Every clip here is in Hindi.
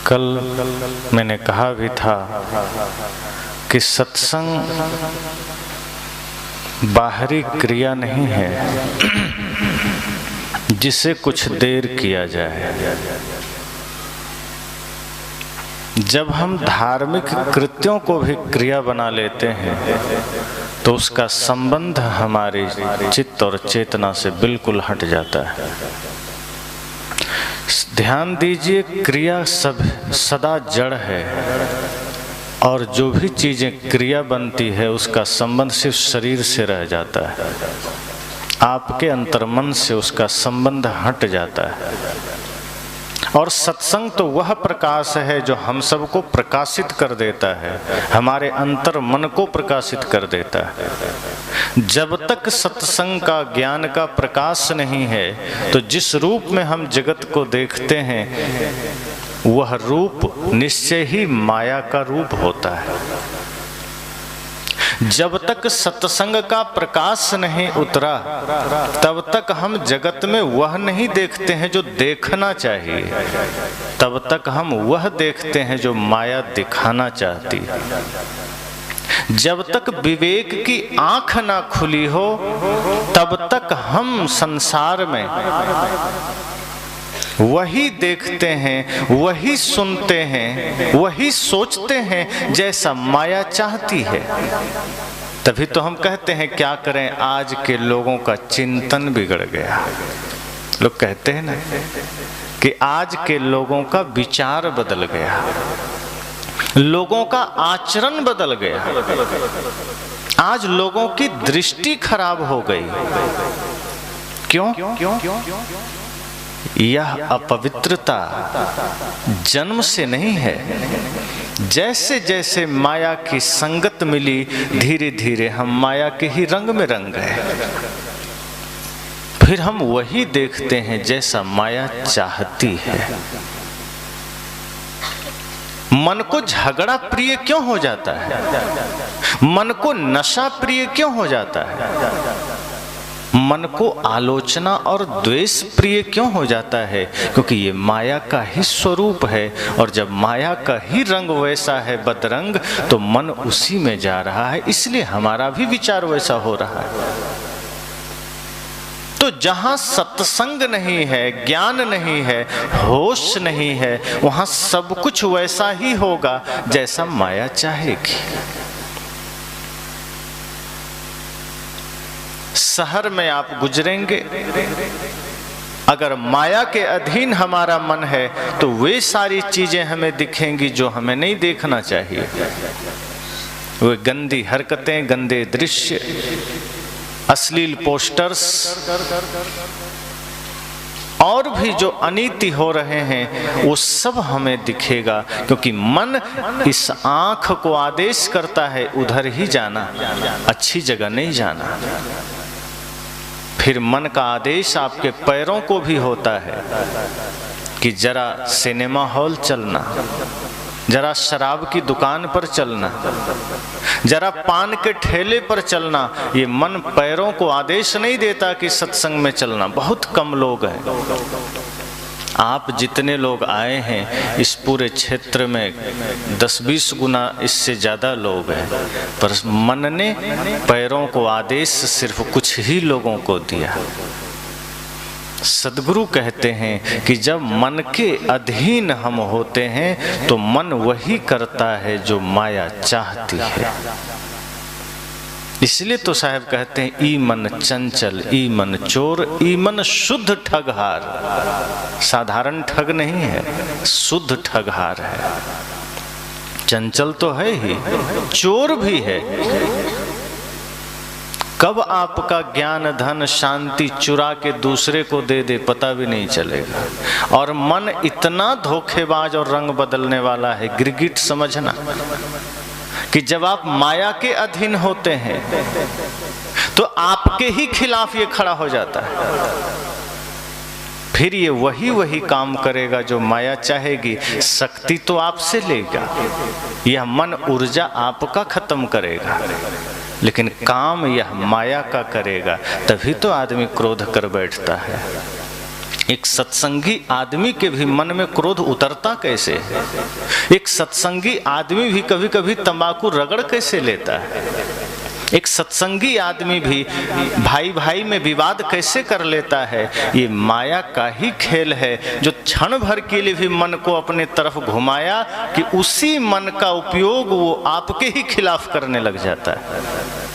कल मैंने कहा भी था कि सत्संग बाहरी क्रिया नहीं है जिसे कुछ देर किया जाए। जब हम धार्मिक कृत्यों को भी क्रिया बना लेते हैं तो उसका संबंध हमारी चित्त और चेतना से बिल्कुल हट जाता है। ध्यान दीजिए, क्रिया सब सदा जड़ है और जो भी चीजें क्रिया बनती है उसका संबंध सिर्फ शरीर से रह जाता है, आपके अंतर्मन से उसका संबंध हट जाता है। और सत्संग तो वह प्रकाश है जो हम सबको प्रकाशित कर देता है, हमारे अंतर मन को प्रकाशित कर देता है। जब तक सत्संग का ज्ञान का प्रकाश नहीं है तो जिस रूप में हम जगत को देखते हैं वह रूप निश्चय ही माया का रूप होता है। जब तक सत्संग का प्रकाश नहीं उतरा तब तक हम जगत में वह नहीं देखते हैं जो देखना चाहिए, तब तक हम वह देखते हैं जो माया दिखाना चाहती है। जब तक विवेक की आंख ना खुली हो तब तक हम संसार में वही देखते हैं, वही सुनते हैं, वही सोचते हैं जैसा माया चाहती है। तभी तो हम कहते हैं क्या करें, आज के लोगों का चिंतन बिगड़ गया। लोग कहते हैं ना कि आज के लोगों का विचार बदल गया, लोगों का आचरण बदल गया, आज लोगों की दृष्टि खराब हो गई। क्यों? यह अपवित्रता जन्म से नहीं है। जैसे जैसे माया की संगत मिली धीरे धीरे हम माया के ही रंग में रंग गए। फिर हम वही देखते हैं जैसा माया चाहती है। मन को झगड़ा प्रिय क्यों हो जाता है? मन को नशा प्रिय क्यों हो जाता है? मन को आलोचना और द्वेष प्रिय क्यों हो जाता है? क्योंकि ये माया का ही स्वरूप है और जब माया का ही रंग वैसा है बदरंग तो मन उसी में जा रहा है, इसलिए हमारा भी विचार वैसा हो रहा है। तो जहां सत्संग नहीं है, ज्ञान नहीं है, होश नहीं है, वहां सब कुछ वैसा ही होगा जैसा माया चाहेगी। शहर में आप गुजरेंगे, अगर माया के अधीन हमारा मन है तो वे सारी चीजें हमें दिखेंगी जो हमें नहीं देखना चाहिए। वे गंदी हरकतें, गंदे दृश्य, अश्लील पोस्टर्स और भी जो अनीति हो रहे हैं वो सब हमें दिखेगा, क्योंकि मन इस आंख को आदेश करता है उधर ही जाना, अच्छी जगह नहीं जाना। फिर मन का आदेश आपके पैरों को भी होता है कि जरा सिनेमा हॉल चलना, जरा शराब की दुकान पर चलना, जरा पान के ठेले पर चलना। ये मन पैरों को आदेश नहीं देता कि सत्संग में चलना। बहुत कम लोग हैं। आप जितने लोग आए हैं इस पूरे क्षेत्र में 10-20 गुना इससे ज़्यादा लोग हैं, पर मन ने पैरों को आदेश सिर्फ कुछ ही लोगों को दिया। सद्गुरु कहते हैं कि जब मन के अधीन हम होते हैं तो मन वही करता है जो माया चाहती है। इसलिए तो साहब कहते हैं ई मन चंचल, ई मन चोर, ई मन शुद्ध ठगहार। साधारण ठग नहीं है, शुद्ध ठगहार है। चंचल तो है ही, चोर भी है। कब आपका ज्ञान धन शांति चुरा के दूसरे को दे दे पता भी नहीं चलेगा। और मन इतना धोखेबाज और रंग बदलने वाला है, गिरगिट समझना, कि जब आप माया के अधीन होते हैं तो आपके ही खिलाफ ये खड़ा हो जाता है। फिर ये वही काम करेगा जो माया चाहेगी। शक्ति तो आपसे लेगा, यह मन ऊर्जा आपका खत्म करेगा, लेकिन काम यह माया का करेगा। तभी तो आदमी क्रोध कर बैठता है। एक सत्संगी आदमी के भी मन में क्रोध उतरता कैसे है? एक सत्संगी आदमी भी कभी कभी तंबाकू रगड़ कैसे लेता है? एक सत्संगी आदमी भी भाई भाई में विवाद कैसे कर लेता है? ये माया का ही खेल है, जो क्षण भर के लिए भी मन को अपने तरफ घुमाया कि उसी मन का उपयोग वो आपके ही खिलाफ करने लग जाता है।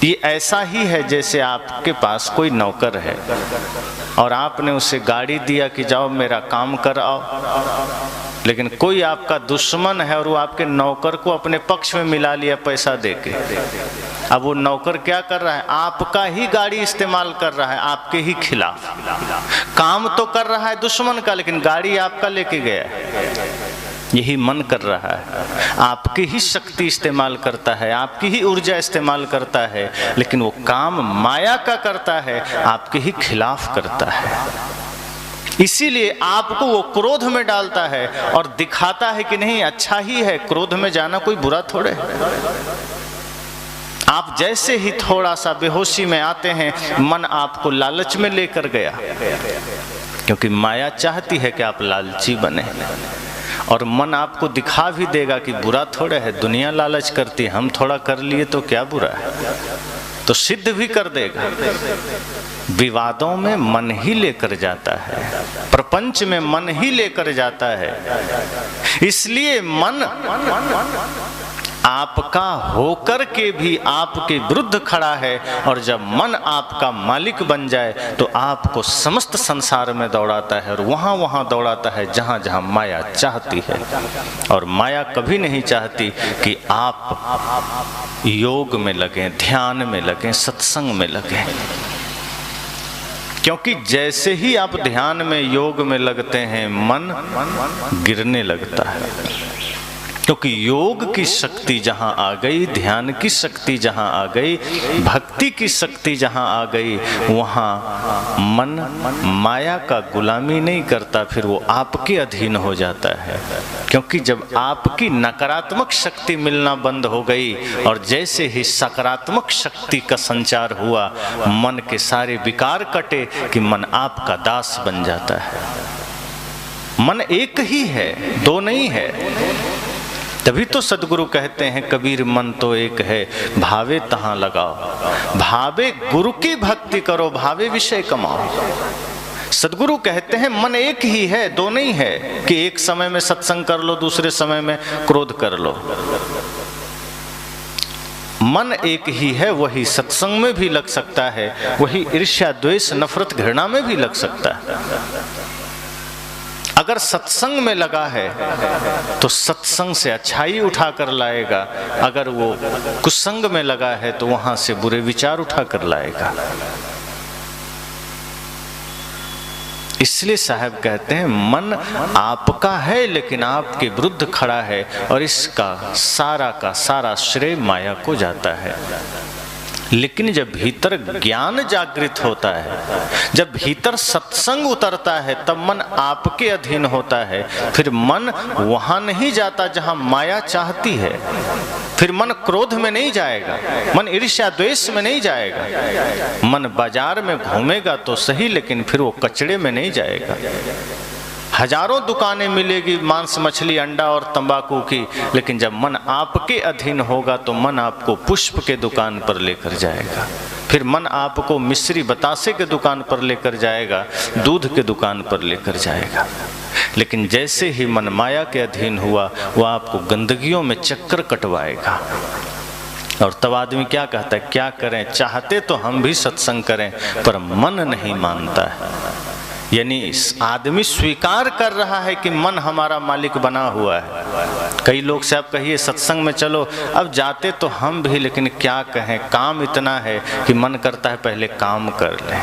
ये ऐसा ही है जैसे आपके पास कोई नौकर है और आपने उसे गाड़ी दिया कि जाओ मेरा काम कर आओ, लेकिन कोई आपका दुश्मन है और वो आपके नौकर को अपने पक्ष में मिला लिया पैसा देके। अब वो नौकर क्या कर रहा है? आपका ही गाड़ी इस्तेमाल कर रहा है आपके ही खिलाफ। काम तो कर रहा है दुश्मन का, लेकिन गाड़ी आपका लेके गया है। यही मन कर रहा है, आपकी ही शक्ति इस्तेमाल करता है, आपकी ही ऊर्जा इस्तेमाल करता है, लेकिन वो काम माया का करता है, आपके ही खिलाफ करता है। इसीलिए आपको वो क्रोध में डालता है और दिखाता है कि नहीं अच्छा ही है, क्रोध में जाना कोई बुरा थोड़े है। आप जैसे ही थोड़ा सा बेहोशी में आते हैं, मन आपको लालच में लेकर गया, क्योंकि माया चाहती है कि आप लालची बने, और मन आपको दिखा भी देगा कि बुरा थोड़ा है, दुनिया लालच करती, हम थोड़ा कर लिए तो क्या बुरा है, तो सिद्ध भी कर देगा। विवादों में मन ही लेकर जाता है, प्रपंच में मन ही लेकर जाता है। इसलिए मन आपका होकर के भी आपके विरुद्ध खड़ा है, और जब मन आपका मालिक बन जाए तो आपको समस्त संसार में दौड़ाता है, और वहाँ वहाँ दौड़ाता है जहाँ जहाँ माया चाहती है। और माया कभी नहीं चाहती कि आप योग में लगें, ध्यान में लगें, सत्संग में लगें, क्योंकि जैसे ही आप ध्यान में योग में लगते हैं मन गिरने लगता है। क्योंकि योग की शक्ति जहाँ आ गई, ध्यान की शक्ति जहाँ आ गई, भक्ति की शक्ति जहाँ आ गई, वहाँ मन माया का गुलामी नहीं करता, फिर वो आपके अधीन हो जाता है। क्योंकि जब आपकी नकारात्मक शक्ति मिलना बंद हो गई और जैसे ही सकारात्मक शक्ति का संचार हुआ, मन के सारे विकार कटे कि मन आपका दास बन जाता है। मन एक ही है, दो नहीं है। तभी तो सदगुरु कहते हैं कबीर मन तो एक है, भावे तहां लगाओ। भावे गुरु की भक्ति करो, भावे विषय कमाओ। सदगुरु कहते हैं मन एक ही है, दो नहीं है कि एक समय में सत्संग कर लो, दूसरे समय में क्रोध कर लो। मन एक ही है, वही सत्संग में भी लग सकता है, वही ईर्ष्या द्वेष नफरत घृणा में भी लग सकता है। अगर सत्संग में लगा है तो सत्संग से अच्छाई उठा कर लाएगा, अगर वो कुसंग में लगा है तो वहां से बुरे विचार उठा कर लाएगा। इसलिए साहब कहते हैं मन आपका है लेकिन आपके विरुद्ध खड़ा है, और इसका सारा का सारा श्रेय माया को जाता है। लेकिन जब भीतर ज्ञान जागृत होता है, जब भीतर सत्संग उतरता है, तब मन आपके अधीन होता है। फिर मन वहां नहीं जाता जहां माया चाहती है, फिर मन क्रोध में नहीं जाएगा, मन ईर्ष्या द्वेष में नहीं जाएगा। मन बाजार में घूमेगा तो सही, लेकिन फिर वो कचड़े में नहीं जाएगा। हजारों दुकानें मिलेगी मांस मछली अंडा और तंबाकू की, लेकिन जब मन आपके अधीन होगा तो मन आपको पुष्प के दुकान पर लेकर जाएगा, फिर मन आपको मिश्री बतासे के दुकान पर लेकर जाएगा, दूध के दुकान पर लेकर जाएगा। लेकिन जैसे ही मन माया के अधीन हुआ, वह आपको गंदगियों में चक्कर कटवाएगा। और तब आदमी क्या कहता है, क्या करें, चाहते तो हम भी सत्संग करें पर मन नहीं मानता है। यानी आदमी स्वीकार कर रहा है कि मन हमारा मालिक बना हुआ है। कई लोग से आप कहिए सत्संग में चलो, अब जाते तो हम भी, लेकिन क्या कहें, काम इतना है कि मन करता है पहले काम कर लें।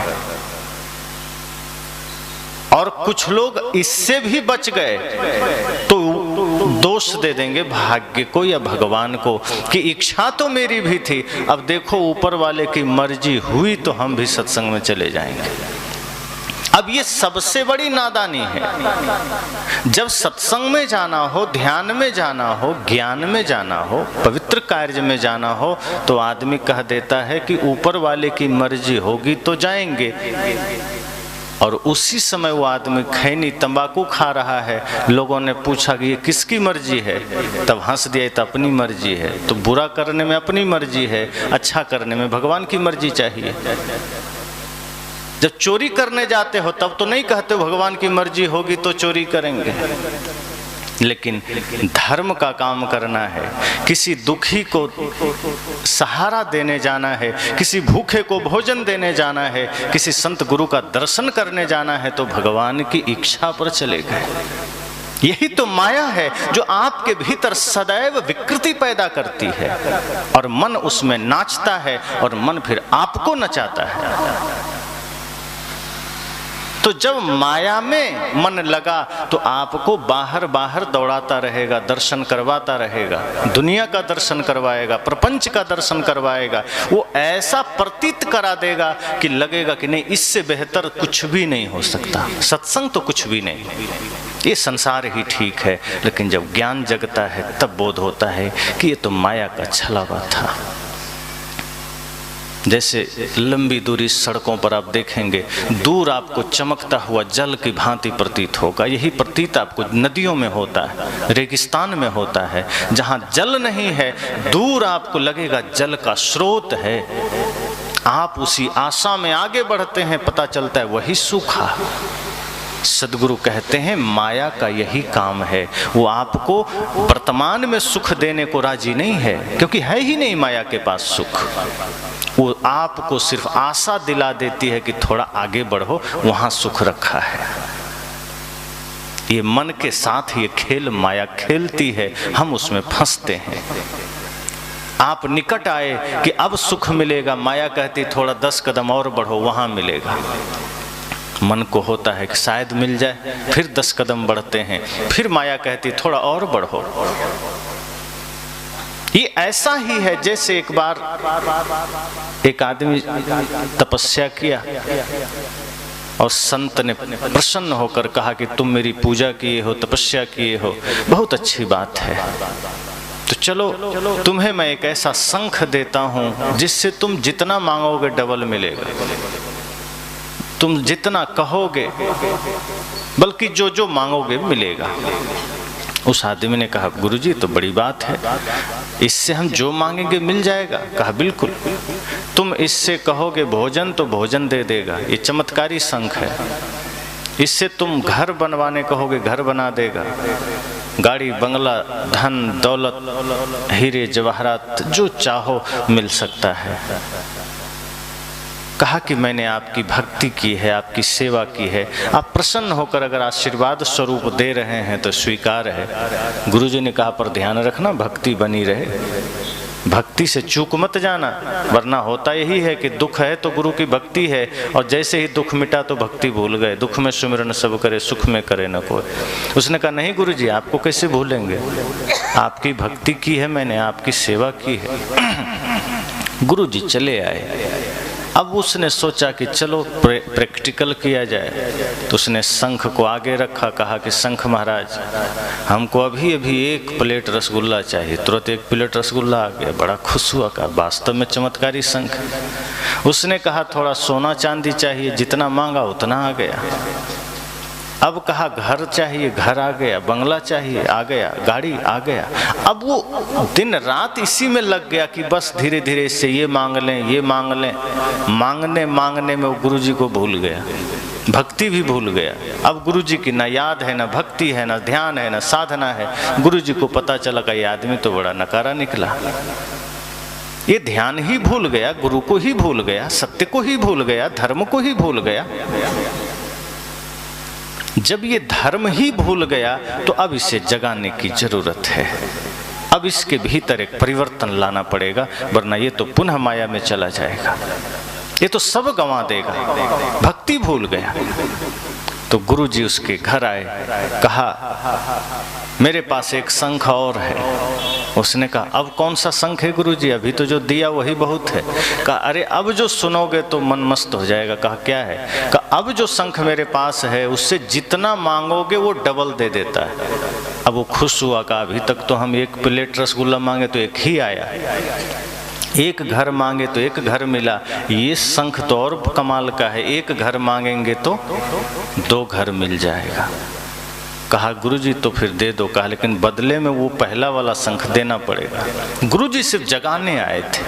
और कुछ लोग इससे भी बच गए तो दोष दे देंगे भाग्य को या भगवान को कि इच्छा तो मेरी भी थी, अब देखो ऊपर वाले की मर्जी हुई तो हम भी सत्संग में चले जाएंगे। अब ये सबसे बड़ी नादानी है। जब सत्संग में जाना हो, ध्यान में जाना हो, ज्ञान में जाना हो, पवित्र कार्य में जाना हो, तो आदमी कह देता है कि ऊपर वाले की मर्जी होगी तो जाएंगे। और उसी समय वो आदमी खैनी तंबाकू खा रहा है। लोगों ने पूछा कि ये किसकी मर्जी है, तब हंस दिया, तो अपनी मर्जी है। तो बुरा करने में अपनी मर्जी है, अच्छा करने में भगवान की मर्जी चाहिए। जब चोरी करने जाते हो तब तो नहीं कहते भगवान की मर्जी होगी तो चोरी करेंगे, लेकिन धर्म का काम करना है, किसी दुखी को सहारा देने जाना है, किसी भूखे को भोजन देने जाना है, किसी संत गुरु का दर्शन करने जाना है, तो भगवान की इच्छा पर चले गए। यही तो माया है जो आपके भीतर सदैव विकृति पैदा करती है और मन उसमें नाचता है और मन फिर आपको नचाता है। तो जब माया में मन लगा तो आपको बाहर बाहर दौड़ाता रहेगा, दर्शन करवाता रहेगा, दुनिया का दर्शन करवाएगा, प्रपंच का दर्शन करवाएगा। वो ऐसा प्रतीत करा देगा कि लगेगा कि नहीं, इससे बेहतर कुछ भी नहीं हो सकता, सत्संग तो कुछ भी नहीं, ये संसार ही ठीक है। लेकिन जब ज्ञान जगता है तब बोध होता है कि ये तो माया का छलावा था। जैसे लंबी दूरी सड़कों पर आप देखेंगे, दूर आपको चमकता हुआ जल की भांति प्रतीत होगा। यही प्रतीत आपको नदियों में होता है, रेगिस्तान में होता है, जहाँ जल नहीं है, दूर आपको लगेगा जल का स्रोत है। आप उसी आशा में आगे बढ़ते हैं, पता चलता है वही सूखा। सदगुरु कहते हैं माया का यही काम है, वो आपको वर्तमान में सुख देने को राजी नहीं है, क्योंकि है ही नहीं माया के पास सुख। वो आपको सिर्फ आशा दिला देती है कि थोड़ा आगे बढ़ो, वहां सुख रखा है। ये मन के साथ ये खेल माया खेलती है, हम उसमें फंसते हैं। आप निकट आए कि अब सुख मिलेगा, माया कहती थोड़ा 10 कदम और बढ़ो, वहां मिलेगा। मन को होता है कि शायद मिल जाए, फिर 10 कदम बढ़ते हैं, फिर माया कहती थोड़ा और बढ़ो। ये ऐसा ही है जैसे एक बार एक आदमी तपस्या किया और संत ने प्रसन्न होकर कहा कि तुम मेरी पूजा किए हो, तपस्या किए हो, बहुत अच्छी बात है, तो चलो तुम्हें मैं एक ऐसा शंख देता हूं जिससे तुम जितना मांगोगे डबल मिलेगा, तुम जितना कहोगे बल्कि जो जो मांगोगे मिलेगा। उस आदमी ने कहा गुरुजी तो बड़ी बात है, इससे हम जो मांगेंगे मिल जाएगा। कहा बिल्कुल, तुम इससे कहोगे भोजन तो भोजन दे देगा, ये चमत्कारी शंख है। इससे तुम घर बनवाने कहोगे घर बना देगा, गाड़ी बंगला धन दौलत हीरे जवाहरात जो चाहो मिल सकता है। कहा कि मैंने आपकी भक्ति की है, आपकी सेवा की है, आप प्रसन्न होकर अगर आशीर्वाद स्वरूप दे रहे हैं तो स्वीकार है। गुरुजी ने कहा पर ध्यान रखना भक्ति बनी रहे, भक्ति से चूक मत जाना, वरना होता यही है कि दुख है तो गुरु की भक्ति है, और जैसे ही दुख मिटा तो भक्ति भूल गए। दुख में सुमिरन सब करे, सुख में करे न कोई। उसने कहा नहीं गुरुजी आपको कैसे भूलेंगे, आपकी भक्ति की है मैंने, आपकी सेवा की है। गुरुजी चले आए। अब उसने सोचा कि चलो प्रैक्टिकल किया जाए, तो उसने शंख को आगे रखा, कहा कि शंख महाराज हमको अभी अभी 1 प्लेट रसगुल्ला चाहिए। तुरंत 1 प्लेट रसगुल्ला आ गया, बड़ा खुश हुआ, कहा वास्तव में चमत्कारी शंख। उसने कहा थोड़ा सोना चांदी चाहिए, जितना मांगा उतना आ गया। अब कहा घर चाहिए, घर आ गया, बंगला चाहिए आ गया, गाड़ी आ गया। अब वो दिन रात इसी में लग गया कि बस धीरे धीरे इससे ये मांग लें, ये मांग लें। मांगने मांगने में वो गुरुजी को भूल गया, भक्ति भी भूल गया। अब गुरुजी की ना याद है, ना भक्ति है, ना ध्यान है, ना साधना है। गुरुजी को पता चला कि ये आदमी तो बड़ा नकारा निकला, ये ध्यान ही भूल गया, गुरु को ही भूल गया, सत्य को ही भूल गया, धर्म को ही भूल गया। जब ये धर्म ही भूल गया तो अब इसे जगाने की जरूरत है। अब इसके भीतर एक परिवर्तन लाना पड़ेगा, वरना ये तो पुनः माया में चला जाएगा, ये तो सब गंवा देगा। भक्ति भूल गया। तो गुरुजी उसके घर आए, कहा मेरे पास एक शंख और है। उसने कहा अब कौन सा शंख है गुरुजी, अभी तो जो दिया वही बहुत है। कहा अरे अब जो सुनोगे तो मन मस्त हो जाएगा। कहा क्या है? कहा अब जो शंख मेरे पास है उससे जितना मांगोगे वो डबल दे देता है। अब वो खुश हुआ, कहा अभी तक तो हम 1 प्लेट रसगुल्ला मांगे तो 1 ही आया, एक घर मांगे तो एक घर मिला, ये शंख तो और कमाल का है, एक घर मांगेंगे तो 2 घर मिल जाएगा। कहा गुरुजी तो फिर दे दो। कहा लेकिन बदले में वो पहला वाला शंख देना पड़ेगा। गुरुजी सिर्फ जगाने आए थे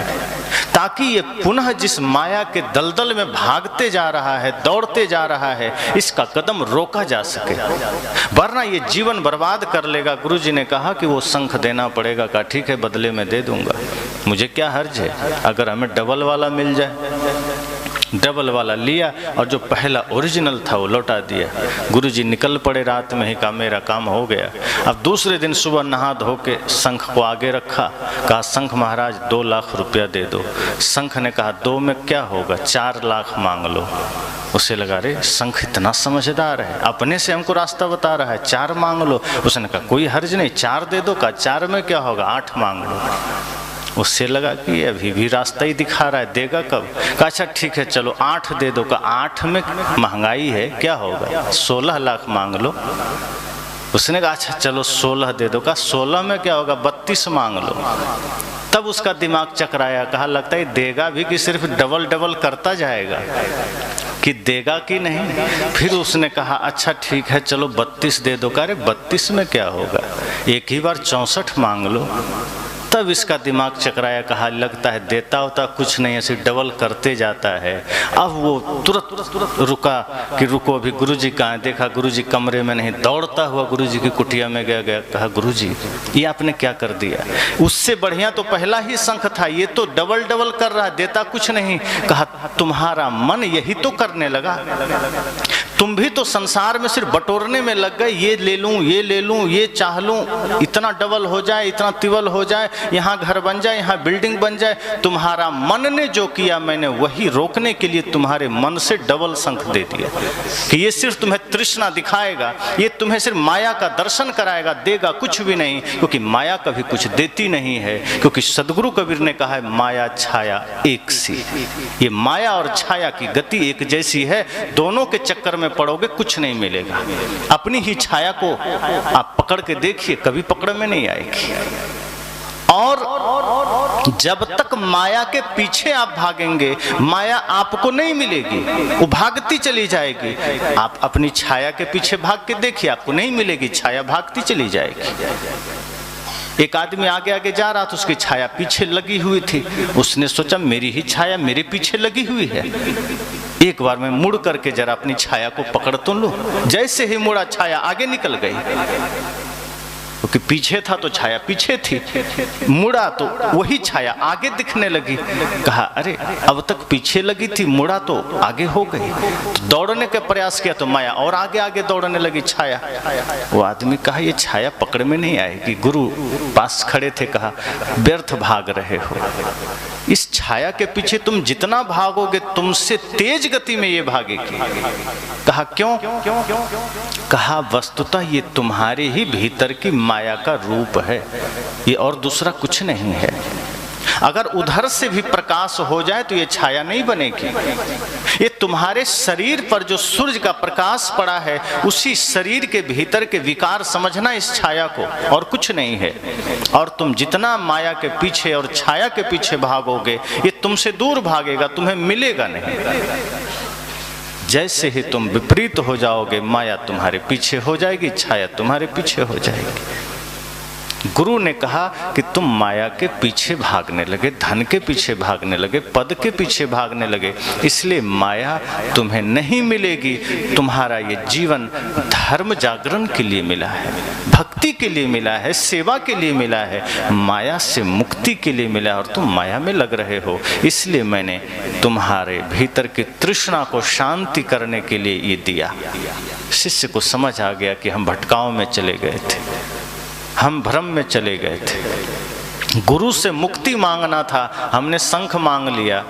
ताकि ये पुनः जिस माया के दलदल में भागते जा रहा है, दौड़ते जा रहा है, इसका कदम रोका जा सके, वरना ये जीवन बर्बाद कर लेगा। गुरुजी ने कहा कि वो शंख देना पड़ेगा। कहा ठीक है, बदले में दे दूंगा, मुझे क्या हर्ज है, अगर हमें डबल वाला मिल जाए। डबल वाला लिया और जो पहला ओरिजिनल था वो लौटा दिया। गुरुजी निकल पड़े रात में ही, कहा मेरा काम हो गया। अब दूसरे दिन सुबह नहा धो के शंख को आगे रखा। कहा शंख महाराज 2 लाख रुपया दे दो। शंख ने कहा 2 में क्या होगा, 4 लाख मांग लो। उसे लगा रे शंख इतना समझदार है, अपने से हमको रास्ता बता रहा है, 4 मांग लो। उसने कहा कोई हर्ज नहीं, 4 दे दो। कहा 4 में क्या होगा, 8 मांग लो। उससे लगा कि अभी भी रास्ता ही दिखा रहा है, देगा कब। कहा अच्छा ठीक है चलो 8 दे दो। का 8 में महंगाई है, क्या होगा, 16 लाख मांग लो। उसने कहा अच्छा चलो 16 दे दो। का 16 में क्या होगा, 32 मांग लो। तब उसका दिमाग चकराया। कहा लगता है देगा भी कि सिर्फ डबल डबल करता जाएगा, कि देगा कि नहीं। फिर उसने कहा अच्छा ठीक है चलो 32 दे दो। कहा अरे 32 में क्या होगा, एक ही बार 64 मांग लो। तब इसका दिमाग चकराया। कहा लगता है देता होता कुछ नहीं, ऐसे डबल करते जाता है। अब वो तुरंत रुका कि रुको अभी गुरुजी कहाँ है। देखा गुरुजी कमरे में नहीं, दौड़ता हुआ गुरुजी की कुटिया में गया। कहा गुरुजी ये आपने क्या कर दिया, उससे बढ़िया तो पहला ही शंख था, ये तो डबल डबल कर रहा है, देता कुछ नहीं। कहा तुम्हारा मन यही तो करने लगा, तुम भी तो संसार में सिर्फ बटोरने में लग गए, ये ले लूं, ये ले लूं, ये चाह लूं, इतना डबल हो जाए, इतना तिवल हो जाए, यहाँ घर बन जाए, यहाँ बिल्डिंग बन जाए। तुम्हारा मन ने जो किया मैंने वही रोकने के लिए तुम्हारे मन से डबल शंख दे दिया कि ये सिर्फ तुम्हें तृष्णा दिखाएगा, ये तुम्हें सिर्फ माया का दर्शन कराएगा, देगा कुछ भी नहीं, क्योंकि माया कभी कुछ देती नहीं है। क्योंकि सदगुरु कबीर ने कहा है माया छाया एक सी, ये माया और छाया की गति एक जैसी है, दोनों के चक्कर में पड़ोगे कुछ नहीं मिलेगा। अपनी ही छाया को आप पकड़ के देखिए, कभी पकड़ में नहीं आएगी। और जब तक माया के पीछे आप भागेंगे माया आपको नहीं मिलेगी, वो भागती चली जाएगी। आप अपनी छाया के पीछे भाग के देखिए, आपको नहीं मिलेगी, छाया भागती चली जाएगी। एक आदमी आगे आगे जा रहा था, उसकी छाया पीछे लगी हुई थी। उसने सोचा मेरी ही छाया मेरे पीछे लगी हुई है, एक बार मैं मुड़ करके जरा अपनी छाया को पकड़ तो लूं। जैसे ही मुड़ा छाया आगे निकल गई, क्योंकि पीछे था तो छाया पीछे थी, मुड़ा तो वही छाया आगे दिखने लगी। कहा अरे अब तक पीछे लगी थी, मुड़ा तो आगे हो गई। तो दौड़ने का प्रयास किया तो माया और आगे आगे दौड़ने लगी छाया। वो आदमी कहा ये छाया पकड़ में नहीं आएगी। गुरु पास खड़े थे, कहा व्यर्थ भाग रहे हो, इस छाया के पीछे तुम जितना भागोगे तुमसे तेज गति में ये भागेगी। कहा क्यों? कहा वस्तुतः ये तुम्हारे ही भीतर की माया का रूप है, ये और दूसरा कुछ नहीं है। अगर उधर से भी प्रकाश हो जाए तो ये छाया नहीं बनेगी। ये तुम्हारे शरीर पर जो सूर्य का प्रकाश पड़ा है, उसी शरीर के भीतर के विकार समझना इस छाया को, और कुछ नहीं है। और तुम जितना माया के पीछे और छाया के पीछे भागोगे ये तुमसे दूर भागेगा, तुम्हें मिलेगा नहीं। जैसे ही तुम विपरीत हो जाओगे माया तुम्हारे पीछे हो जाएगी, छाया तुम्हारे पीछे हो जाएगी। गुरु ने कहा कि तुम माया के पीछे भागने लगे, धन के पीछे भागने लगे, पद के पीछे भागने लगे, इसलिए माया तुम्हें नहीं मिलेगी। तुम्हारा ये जीवन धर्म जागरण के लिए मिला है, भक्ति के लिए मिला है, सेवा के लिए मिला है, माया से मुक्ति के लिए मिला है, और तुम माया में लग रहे हो। इसलिए मैंने तुम्हारे भीतर की तृष्णा को शांति करने के लिए ये दिया। शिष्य को समझ आ गया कि हम भटकाव में चले गए थे, हम भ्रम में चले गए थे। गुरु से मुक्ति मांगना था, हमने शंख मांग लिया,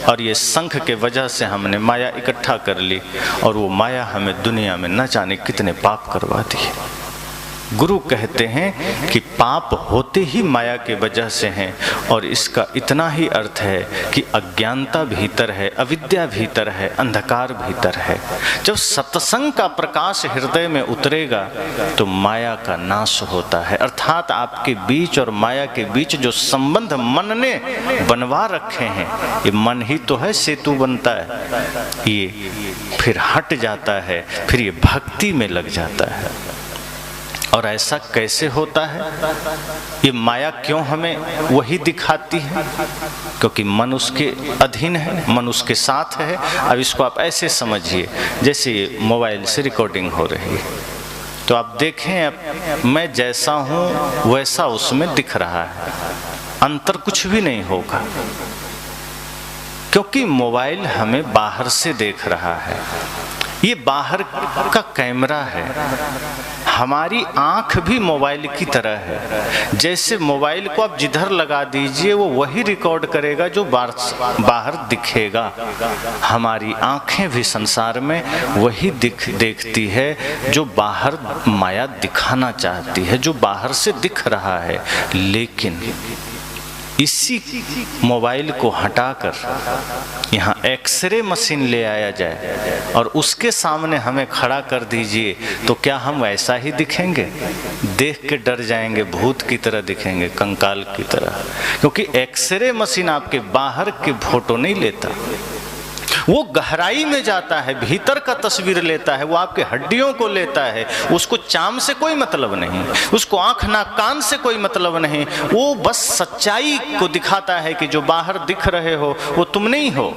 और ये शंख के वजह से हमने माया इकट्ठा कर ली, और वो माया हमें दुनिया में न जाने कितने पाप करवा दिए। गुरु कहते हैं कि पाप होते ही माया के वजह से हैं, और इसका इतना ही अर्थ है कि अज्ञानता भीतर है, अविद्या भीतर है, अंधकार भीतर है। जब सत्संग का प्रकाश हृदय में उतरेगा तो माया का नाश होता है, अर्थात आपके बीच और माया के बीच जो संबंध मन ने बनवा रखे हैं, ये मन ही तो है सेतु बनता है, ये फिर हट जाता है, फिर ये भक्ति में लग जाता है। और ऐसा कैसे होता है? ये माया क्यों हमें वही दिखाती है? क्योंकि मन उसके अधीन है, मन उसके साथ है। अब इसको आप ऐसे समझिए, जैसे ये मोबाइल से रिकॉर्डिंग हो रही है, तो आप देखें अब मैं जैसा हूँ वैसा उसमें दिख रहा है, अंतर कुछ भी नहीं होगा, क्योंकि मोबाइल हमें बाहर से देख रहा है। ये बाहर का कैमरा है। हमारी आंख भी मोबाइल की तरह है। जैसे मोबाइल को आप जिधर लगा दीजिए वो वही रिकॉर्ड करेगा जो बाहर दिखेगा। हमारी आंखें भी संसार में वही देखती है जो बाहर माया दिखाना चाहती है, जो बाहर से दिख रहा है। लेकिन इसी मोबाइल को हटाकर यहाँ एक्सरे मशीन ले आया जाए और उसके सामने हमें खड़ा कर दीजिए, तो क्या हम ऐसा ही दिखेंगे? देख के डर जाएंगे, भूत की तरह दिखेंगे, कंकाल की तरह। क्योंकि एक्सरे मशीन आपके बाहर के फोटो नहीं लेता, वो गहराई में जाता है, भीतर का तस्वीर लेता है, वो आपके हड्डियों को लेता है। उसको चाम से कोई मतलब नहीं, उसको आंख नाक कान से कोई मतलब नहीं, वो बस सच्चाई को दिखाता है कि जो बाहर दिख रहे हो वो तुम नहीं हो।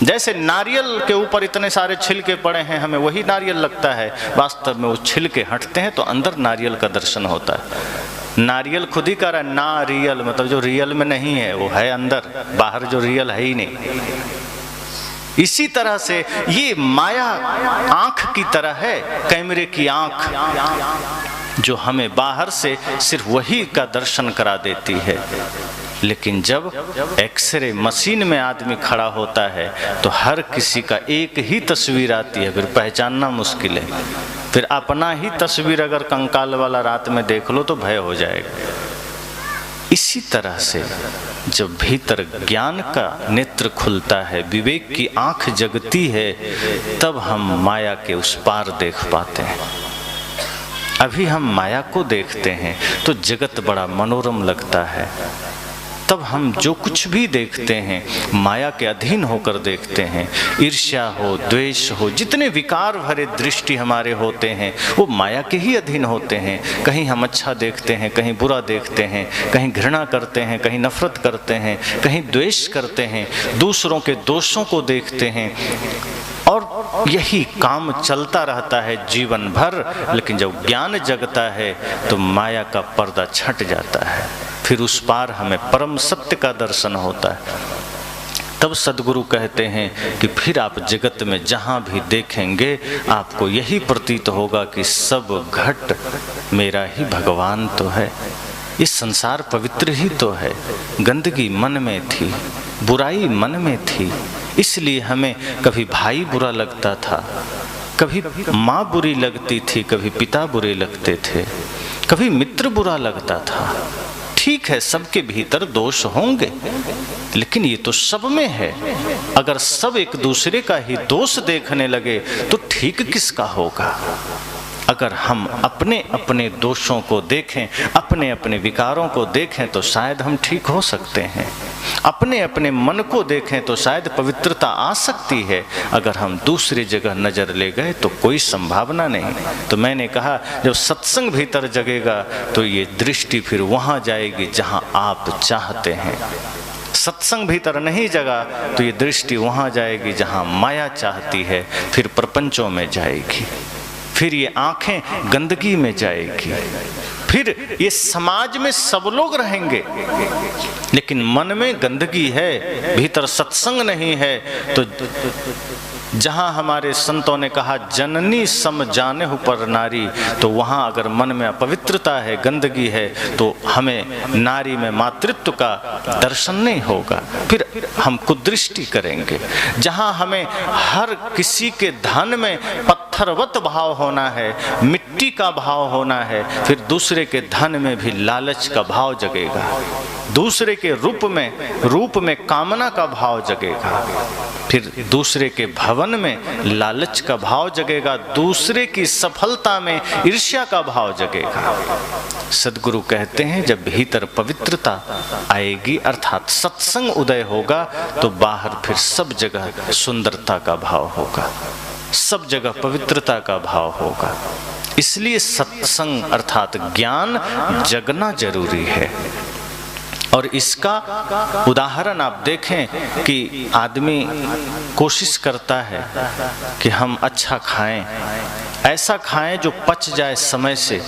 जैसे नारियल के ऊपर इतने सारे छिलके पड़े हैं, हमें वही नारियल लगता है, वास्तव में वो छिलके हटते हैं तो अंदर नारियल का दर्शन होता है। नारियल खुद ही कह रहा है नारियल, मतलब जो रियल में नहीं है वो है अंदर, बाहर जो रियल है ही नहीं। इसी तरह से ये माया आंख की तरह है, कैमरे की आंख, जो हमें बाहर से सिर्फ वही का दर्शन करा देती है। लेकिन जब एक्सरे मशीन में आदमी खड़ा होता है तो हर किसी का एक ही तस्वीर आती है, फिर पहचानना मुश्किल है। फिर अपना ही तस्वीर अगर कंकाल वाला रात में देख लो तो भय हो जाएगा। इसी तरह से जब भीतर ज्ञान का नेत्र खुलता है, विवेक की आंख जगती है, तब हम माया के उस पार देख पाते हैं। अभी हम माया को देखते हैं तो जगत बड़ा मनोरम लगता है। तब हम जो कुछ भी देखते हैं माया के अधीन होकर देखते हैं। ईर्ष्या हो, द्वेष हो, जितने विकार भरे दृष्टि हमारे होते हैं वो माया के ही अधीन होते हैं। कहीं हम अच्छा देखते हैं, कहीं बुरा देखते हैं, कहीं घृणा करते हैं, कहीं नफरत करते हैं, कहीं द्वेष करते हैं, दूसरों के दोषों को देखते हैं, और यही काम चलता रहता है जीवन भर। लेकिन जब ज्ञान जगता है तो माया का पर्दा छट जाता है, फिर उस पार हमें परम सत्य का दर्शन होता है। तब सद्गुरु कहते हैं कि फिर आप जगत में जहाँ भी देखेंगे आपको यही प्रतीत होगा कि सब घट मेरा ही भगवान तो है। इस संसार पवित्र ही तो है। गंदगी मन में थी, बुराई मन में थी, इसलिए हमें कभी भाई बुरा लगता था, कभी माँ बुरी लगती थी, कभी पिता बुरे लगते थे, कभी मित्र बुरा लगता था। ठीक है, सबके भीतर दोष होंगे, लेकिन ये तो सब में है। अगर सब एक दूसरे का ही दोष देखने लगे तो ठीक किसका होगा? अगर हम अपने अपने दोषों को देखें, अपने अपने विकारों को देखें तो शायद हम ठीक हो सकते हैं। अपने अपने मन को देखें तो शायद पवित्रता आ सकती है। अगर हम दूसरी जगह नजर ले गए तो कोई संभावना नहीं। तो मैंने कहा जब सत्संग भीतर जगेगा तो ये दृष्टि फिर वहां जाएगी जहां आप चाहते हैं। सत्संग भीतर नहीं जगा तो ये दृष्टि वहां जाएगी जहां माया चाहती है, फिर प्रपंचों में जाएगी, फिर ये आंखें गंदगी में जाएगी, फिर ये समाज में सब लोग रहेंगे लेकिन मन में गंदगी है, भीतर सत्संग नहीं है, तो जहाँ हमारे संतों ने कहा जननी सम जाने हो पर नारी, तो वहाँ अगर मन में अपवित्रता है, गंदगी है, तो हमें नारी में मातृत्व का दर्शन नहीं होगा, फिर हम कुदृष्टि करेंगे। जहाँ हमें हर किसी के धन में पत्थरवत भाव होना है, मिट्टी का भाव होना है, फिर दूसरे के धन में भी लालच का भाव जगेगा, दूसरे के रूप में कामना का भाव जगेगा, फिर दूसरे के भवन में लालच का भाव जगेगा, दूसरे की सफलता में ईर्ष्या का भाव जगेगा। सद्गुरु कहते हैं जब भीतर पवित्रता आएगी अर्थात सत्संग उदय होगा, तो बाहर फिर सब जगह सुंदरता का भाव होगा, सब जगह पवित्रता का भाव होगा। इसलिए सत्संग अर्थात ज्ञान जगना जरूरी है। और इसका उदाहरण आप देखें कि आदमी कोशिश करता है कि हम अच्छा खाएं, ऐसा खाएं जो पच जाए समय से,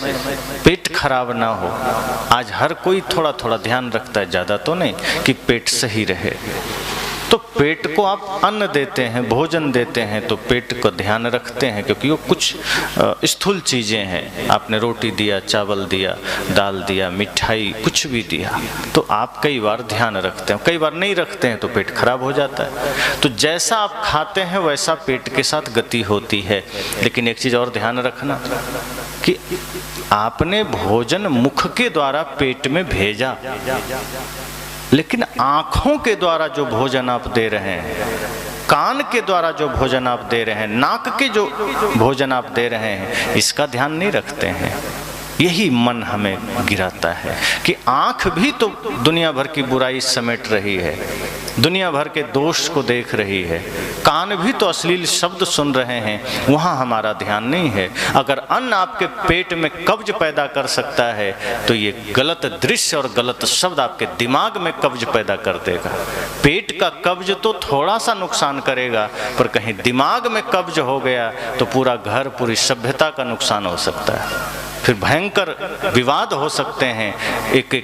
पेट खराब ना हो। आज हर कोई थोड़ा थोड़ा ध्यान रखता है, ज़्यादा तो नहीं, कि पेट सही रहे। तो पेट को आप अन्न देते हैं, भोजन देते हैं, तो पेट को ध्यान रखते हैं, क्योंकि वो कुछ स्थूल चीज़ें हैं। आपने रोटी दिया, चावल दिया, दाल दिया, मिठाई कुछ भी दिया, तो आप कई बार ध्यान रखते हैं, कई बार नहीं रखते हैं तो पेट खराब हो जाता है। तो जैसा आप खाते हैं वैसा पेट के साथ गति होती है। लेकिन एक चीज़ और ध्यान रखना कि आपने भोजन मुख के द्वारा पेट में भेजा, लेकिन आँखों के द्वारा जो भोजन आप दे रहे हैं, कान के द्वारा जो भोजन आप दे रहे हैं, नाक के जो भोजन आप दे रहे हैं, इसका ध्यान नहीं रखते हैं। यही मन हमें गिराता है कि आँख भी तो दुनिया भर की बुराई समेट रही है, दुनिया भर के दोष को देख रही है, कान भी तो अश्लील शब्द सुन रहे हैं, वहाँ हमारा ध्यान नहीं है। अगर अन्न आपके पेट में कब्ज पैदा कर सकता है, तो ये गलत दृश्य और गलत शब्द आपके दिमाग में कब्ज पैदा कर देगा। पेट का कब्ज तो थोड़ा सा नुकसान करेगा, पर कहीं दिमाग में कब्ज हो गया तो पूरा घर, पूरी सभ्यता का नुकसान हो सकता है। फिर भयंकर विवाद हो सकते हैं, एक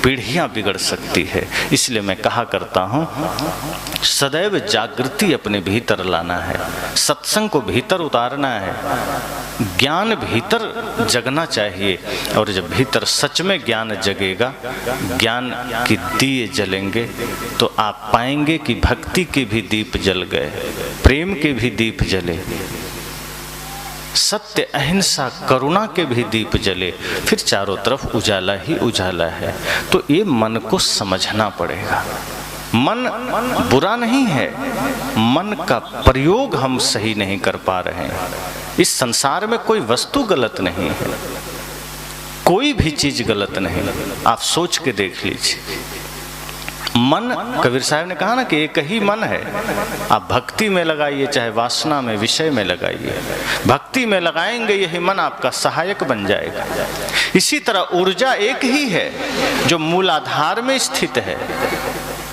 पीढ़ियां बिगड़ सकती है। इसलिए मैं कहा करता हूं, सदैव जागृति अपने भीतर लाना है, सत्संग को भीतर उतारना है, ज्ञान भीतर जगना चाहिए। और जब भीतर सच में ज्ञान जगेगा, ज्ञान की दिए जलेंगे, तो आप पाएंगे कि भक्ति के भी दीप जल गए, प्रेम के भी दीप जले, सत्य, अहिंसा, करुणा के भी दीप जले, फिर चारों तरफ उजाला ही उजाला है। तो ये मन को समझना पड़ेगा। मन बुरा नहीं है, मन का प्रयोग हम सही नहीं कर पा रहे हैं। इस संसार में कोई वस्तु गलत नहीं है, कोई भी चीज गलत नहीं। आप सोच के देख लीजिए, मन, कबीर साहब ने कहा ना कि एक ही मन है। आप भक्ति में लगाइए, चाहे वासना में, विषय में लगाइए, भक्ति में लगाएंगे यही मन आपका सहायक बन जाएगा। इसी तरह ऊर्जा एक ही है जो मूलाधार में स्थित है,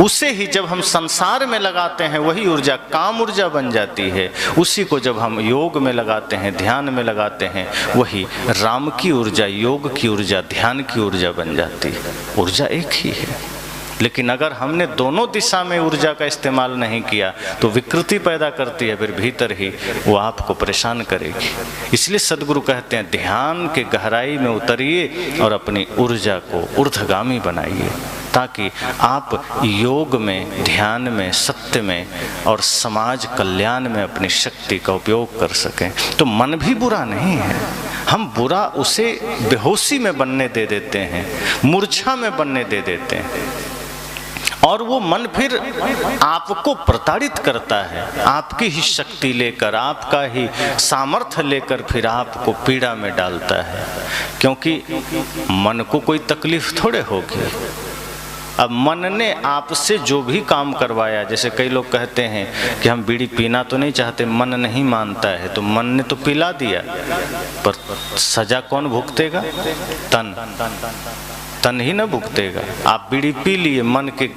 उसे ही जब हम संसार में लगाते हैं वही ऊर्जा काम ऊर्जा बन जाती है। उसी को जब हम योग में लगाते हैं, ध्यान में लगाते हैं, वही राम की ऊर्जा, योग की ऊर्जा, ध्यान की ऊर्जा बन जाती है। ऊर्जा एक ही है। लेकिन अगर हमने दोनों दिशा में ऊर्जा का इस्तेमाल नहीं किया तो विकृति पैदा करती है, फिर भीतर ही वो आपको परेशान करेगी। इसलिए सद्गुरु कहते हैं ध्यान के गहराई में उतरिए और अपनी ऊर्जा को ऊर्ध्वगामी बनाइए, ताकि आप योग में, ध्यान में, सत्य में और समाज कल्याण में अपनी शक्ति का उपयोग कर सकें। तो मन भी बुरा नहीं है, हम बुरा उसे बेहोशी में बनने दे देते हैं, मूर्छा में बनने दे देते हैं, और वो मन फिर आपको प्रताड़ित करता है, आपकी ही शक्ति लेकर, आपका ही सामर्थ्य लेकर फिर आपको पीड़ा में डालता है। क्योंकि मन को कोई तकलीफ थोड़े होगी। अब मन ने आपसे जो भी काम करवाया, जैसे कई लोग कहते हैं कि हम बीड़ी पीना तो नहीं चाहते, मन नहीं मानता है, तो मन ने तो पिला दिया, पर सजा कौन भुगतेगा? तन ही न भुगतेगा। आप बीड़ी पी लिए मन के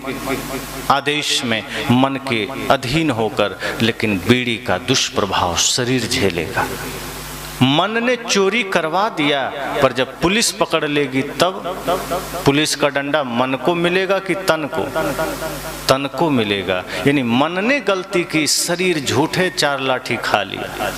आदेश में, मन के अधीन होकर, लेकिन बीड़ी का दुष्प्रभाव शरीर झेलेगा। मन ने चोरी करवा दिया, पर जब पुलिस पकड़ लेगी तब पुलिस का डंडा मन को मिलेगा कि तन को? तन को मिलेगा। यानी मन ने गलती की, शरीर झूठे 4 लाठी खा लिया।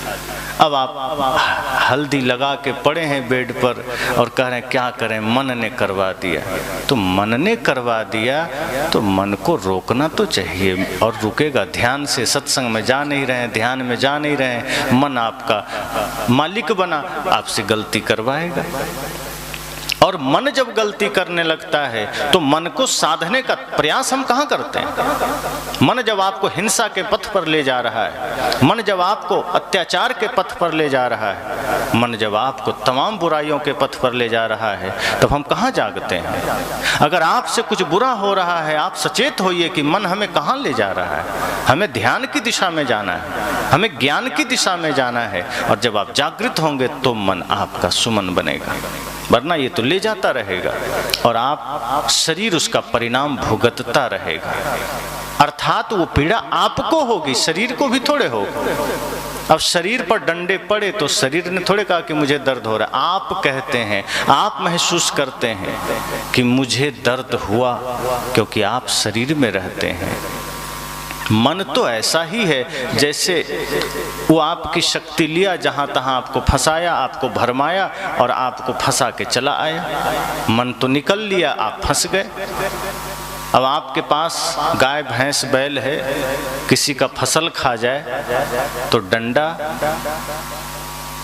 अब आप हल्दी लगा के पड़े हैं बेड पर और कह रहे हैं क्या करें, मन ने करवा दिया। तो मन ने करवा दिया तो मन को रोकना तो चाहिए, और रुकेगा। ध्यान से सत्संग में जा नहीं रहे, ध्यान में जा नहीं रहे, मन आपका मालिक बना, आपसे गलती करवाएगा। और मन जब गलती करने लगता है तो मन को साधने का प्रयास हम कहाँ करते हैं? मन जब आपको हिंसा के पथ पर ले जा रहा है, मन जब आपको अत्याचार के पथ पर ले जा रहा है, मन जब आपको तमाम बुराइयों के पथ पर ले जा रहा है, तब हम कहाँ जागते हैं? अगर आपसे कुछ बुरा हो रहा है, आप सचेत होइए कि मन हमें कहाँ ले जा रहा है। हमें ध्यान की दिशा में जाना है, हमें ज्ञान की दिशा में जाना है। और जब आप जागृत होंगे तो मन आपका सुमन बनेगा, वरना ये तो ले जाता रहेगा और आप शरीर उसका परिणाम भुगतता रहेगा। अर्थात वो पीड़ा आपको होगी, शरीर को भी थोड़े होगी। अब शरीर पर डंडे पड़े तो शरीर ने थोड़े कहा कि मुझे दर्द हो रहा है। आप कहते हैं, आप महसूस करते हैं कि मुझे दर्द हुआ, क्योंकि आप शरीर में रहते हैं। मन तो ऐसा ही है जैसे वो आपकी शक्ति लिया, जहां तहां आपको फंसाया, आपको भरमाया और आपको फंसा के चला आया। मन तो निकल लिया, आप फंस गए। अब आपके पास गाय भैंस बैल है, किसी का फसल खा जाए तो डंडा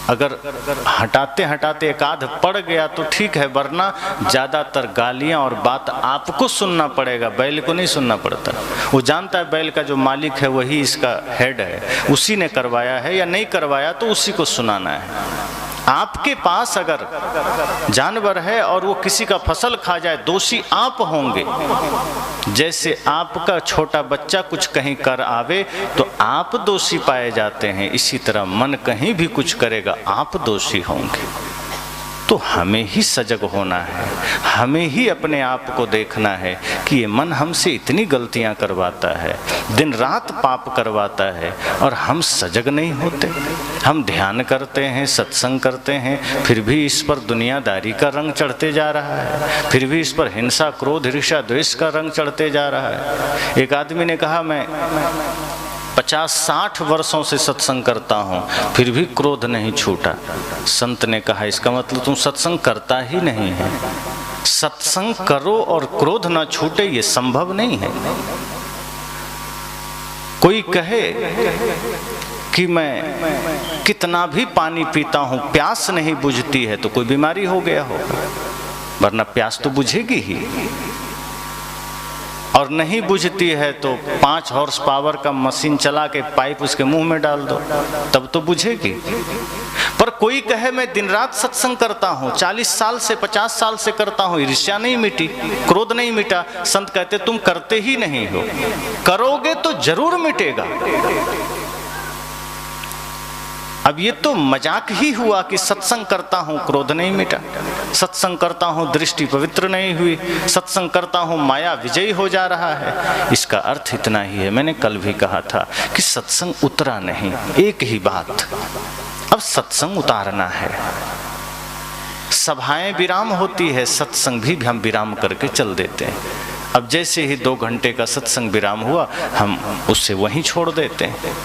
अगर हटाते हटाते एक आध पड़ गया तो ठीक है, वरना ज़्यादातर गालियाँ और बात आपको सुनना पड़ेगा, बैल को नहीं सुनना पड़ता। वो जानता है बैल का जो मालिक है वही इसका हेड है, उसी ने करवाया है या नहीं करवाया तो उसी को सुनाना है। आपके पास अगर जानवर है और वो किसी का फसल खा जाए, दोषी आप होंगे। जैसे आपका छोटा बच्चा कुछ कहीं कर आवे तो आप दोषी पाए जाते हैं, इसी तरह मन कहीं भी कुछ करेगा आप दोषी होंगे। तो हमें ही सजग होना है, हमें ही अपने आप को देखना है कि ये मन हमसे इतनी गलतियां करवाता है, दिन रात पाप करवाता है और हम सजग नहीं होते। हम ध्यान करते हैं, सत्संग करते हैं, फिर भी इस पर दुनियादारी का रंग चढ़ते जा रहा है, फिर भी इस पर हिंसा, क्रोध, ईर्ष्या, द्वेष का रंग चढ़ते जा रहा है। एक आदमी ने कहा, मैं 50-60 वर्षों से सत्संग करता हूँ फिर भी क्रोध नहीं छूटा। संत ने कहा, इसका मतलब तुम सत्संग करता ही नहीं है। सत्संग करो और क्रोध ना छूटे, ये संभव नहीं है। कोई कहे कि मैं कितना भी पानी पीता हूँ प्यास नहीं बुझती है, तो कोई बीमारी हो गया होगा, वरना प्यास तो बुझेगी ही। और नहीं बुझती है तो 5 हॉर्स पावर का मशीन चला के पाइप उसके मुंह में डाल दो, तब तो बुझेगी। पर कोई कहे मैं दिन रात सत्संग करता हूँ, 40 साल से 50 साल से करता हूँ, ईर्ष्या नहीं मिटी, क्रोध नहीं मिटा। संत कहते तुम करते ही नहीं हो, करोगे तो जरूर मिटेगा। अब ये तो मजाक ही हुआ कि सत्संग करता हूँ क्रोध नहीं मिटा, सत्संग करता हूँ दृष्टि पवित्र नहीं हुई, सत्संग करता हूँ माया विजयी हो जा रहा है। इसका अर्थ इतना ही है, मैंने कल भी कहा था कि सत्संग उतरा नहीं। एक ही बात, अब सत्संग उतारना है। सभाएं विराम होती है, सत्संग भी हम विराम करके चल देते हैं। अब जैसे ही 2 घंटे का सत्संग विराम हुआ, हम उससे वहीं छोड़ देते हैं।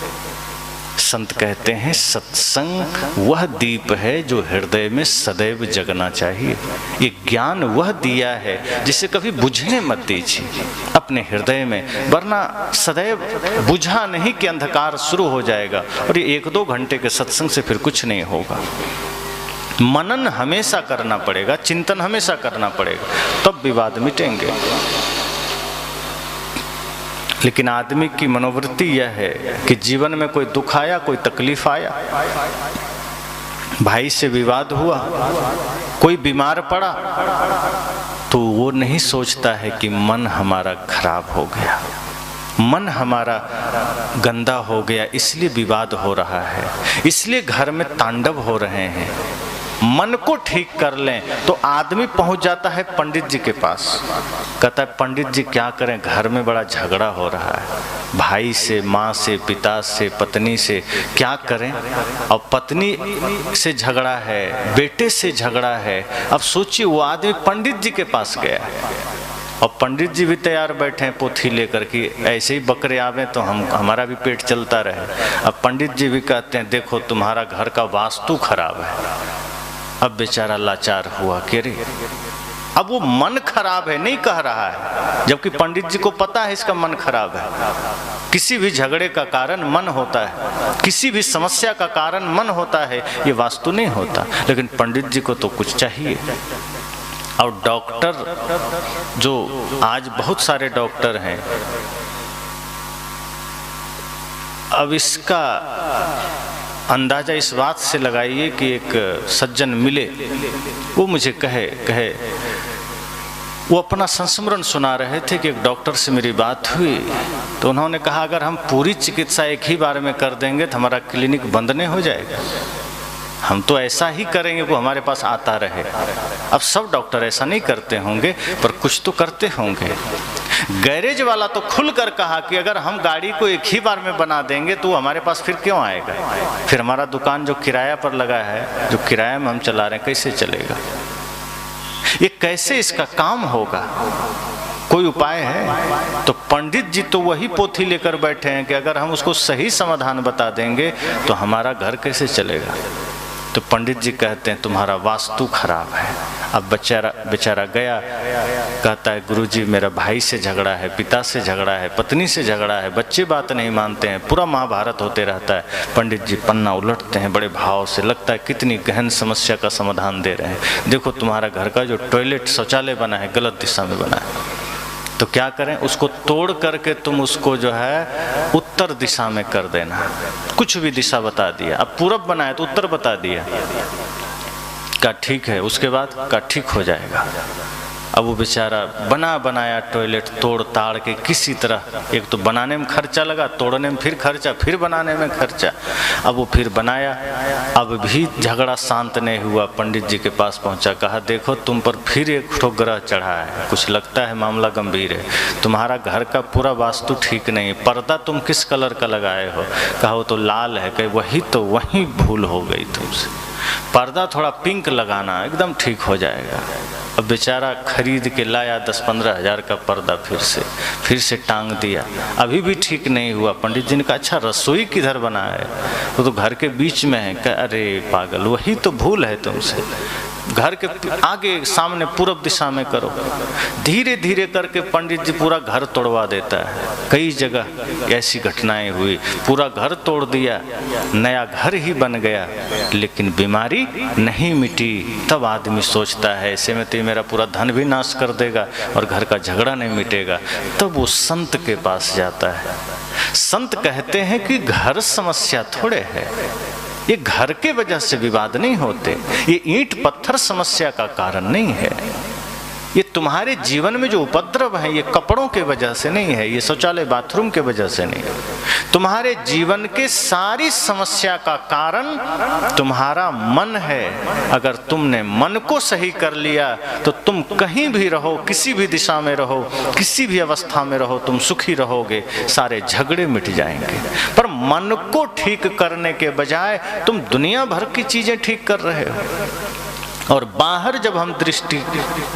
संत कहते हैं सत्संग वह दीप है जो हृदय में सदैव जगना चाहिए। ये ज्ञान वह दिया है जिसे कभी बुझने मत दीजिए अपने हृदय में, वरना सदैव बुझा नहीं कि अंधकार शुरू हो जाएगा और ये 1-2 घंटे के सत्संग से फिर कुछ नहीं होगा। मनन हमेशा करना पड़ेगा, चिंतन हमेशा करना पड़ेगा, तब विवाद मिटेंगे। लेकिन आदमी की मनोवृत्ति यह है कि जीवन में कोई दुख आया, कोई तकलीफ आया, भाई से विवाद हुआ, कोई बीमार पड़ा, तो वो नहीं सोचता है कि मन हमारा खराब हो गया, मन हमारा गंदा हो गया, इसलिए विवाद हो रहा है, इसलिए घर में तांडव हो रहे हैं। मन को ठीक कर लें तो आदमी पहुंच जाता है पंडित जी के पास। कहता है पंडित जी क्या करें, घर में बड़ा झगड़ा हो रहा है, भाई से, माँ से, पिता से, पत्नी से, क्या करें। अब पत्नी से झगड़ा है, बेटे से झगड़ा है। अब सोचिए वो आदमी पंडित जी के पास गया है और पंडित जी भी तैयार बैठे हैं पोथी लेकर कि ऐसे ही बकरे आवे तो हमारा भी पेट चलता रहे। अब पंडित जी भी कहते हैं देखो तुम्हारा घर का वास्तु खराब है। अब बेचारा लाचार हुआ कि रे, अब वो मन खराब है नहीं कह रहा है, जबकि पंडित जी को पता है इसका मन खराब है। किसी भी झगड़े का कारण मन होता है, किसी भी समस्या का कारण मन होता है, ये वास्तु नहीं होता। लेकिन पंडित जी को तो कुछ चाहिए। और डॉक्टर, जो आज बहुत सारे डॉक्टर हैं, अब इसका अंदाजा इस बात से लगाइए कि एक सज्जन मिले, वो मुझे कहे वो अपना संस्मरण सुना रहे थे कि एक डॉक्टर से मेरी बात हुई तो उन्होंने कहा अगर हम पूरी चिकित्सा एक ही बार में कर देंगे तो हमारा क्लिनिक बंद नहीं हो जाएगा, हम तो ऐसा ही करेंगे वो हमारे पास आता रहे। अब सब डॉक्टर ऐसा नहीं करते होंगे पर कुछ तो करते होंगे। गैरेज वाला तो खुलकर कहा कि अगर हम गाड़ी को एक ही बार में बना देंगे तो हमारे पास फिर क्यों आएगा, फिर हमारा दुकान जो किराया पर लगा है, जो किराया में हम चला रहे हैं, कैसे चलेगा, ये कैसे इसका काम होगा, कोई उपाय है। तो पंडित जी तो वही पोथी लेकर बैठे हैं कि अगर हम उसको सही समाधान बता देंगे तो हमारा घर कैसे चलेगा। तो पंडित जी कहते हैं तुम्हारा वास्तु खराब है। अब बेचारा गया, कहता है गुरुजी मेरा भाई से झगड़ा है, पिता से झगड़ा है, पत्नी से झगड़ा है, बच्चे बात नहीं मानते हैं, पूरा महाभारत होते रहता है। पंडित जी पन्ना उलटते हैं बड़े भाव से, लगता है कितनी गहन समस्या का समाधान दे रहे हैं। देखो तुम्हारा घर का जो टॉयलेट शौचालय बना है गलत दिशा में बना है, तो क्या करें, उसको तोड़ करके तुम उसको जो है उत्तर दिशा में कर देना। कुछ भी दिशा बता दिया, अब पूरब बना है तो उत्तर बता दिया, का ठीक है, उसके बाद का ठीक हो जाएगा। अब वो बेचारा बनाया टॉयलेट तोड़ ताड़ के किसी तरह, एक तो बनाने में खर्चा लगा, तोड़ने में फिर खर्चा, फिर बनाने में खर्चा। अब वो फिर बनाया, अब भी झगड़ा शांत नहीं हुआ। पंडित जी के पास पहुंचा, कहा देखो तुम पर फिर एक ठो ग्रह चढ़ा है, कुछ लगता है मामला गंभीर है, तुम्हारा घर का पूरा वास्तु ठीक नहीं है। पर्दा तुम किस कलर का लगाए हो, कहा वो तो लाल है, कहे वही भूल हो गई तुमसे, पर्दा थोड़ा पिंक लगाना एकदम ठीक हो जाएगा। अब बेचारा खरीद के लाया 10-15 हज़ार का पर्दा, फिर से टांग दिया, अभी भी ठीक नहीं हुआ। पंडित जी ने कहा अच्छा रसोई किधर बना है, वो तो घर के बीच में है। कहा अरे पागल, वही तो भूल है तुमसे, घर के आगे सामने पूरब दिशा में करो। धीरे धीरे करके पंडित जी पूरा घर तोड़वा देता है। कई जगह ऐसी घटनाएं हुई, पूरा घर तोड़ दिया, नया घर ही बन गया, लेकिन बीमारी नहीं मिटी। तब आदमी सोचता है ऐसे में तो मेरा पूरा धन भी नाश कर देगा और घर का झगड़ा नहीं मिटेगा। तब वो संत के पास जाता है। संत कहते हैं कि घर समस्या थोड़े है, ये घर के वजह से विवाद नहीं होते, ये ईंट पत्थर समस्या का कारण नहीं है, ये तुम्हारे जीवन में जो उपद्रव है ये कपड़ों के वजह से नहीं है, ये शौचालय बाथरूम के वजह से नहीं है। तुम्हारे जीवन के सारी समस्या का कारण तुम्हारा मन है। अगर तुमने मन को सही कर लिया तो तुम कहीं भी रहो, किसी भी दिशा में रहो, किसी भी अवस्था में रहो, तुम सुखी रहोगे, सारे झगड़े मिट जाएंगे। पर मन को ठीक करने के बजाय तुम दुनिया भर की चीजें ठीक कर रहे हो। और बाहर जब हम दृष्टि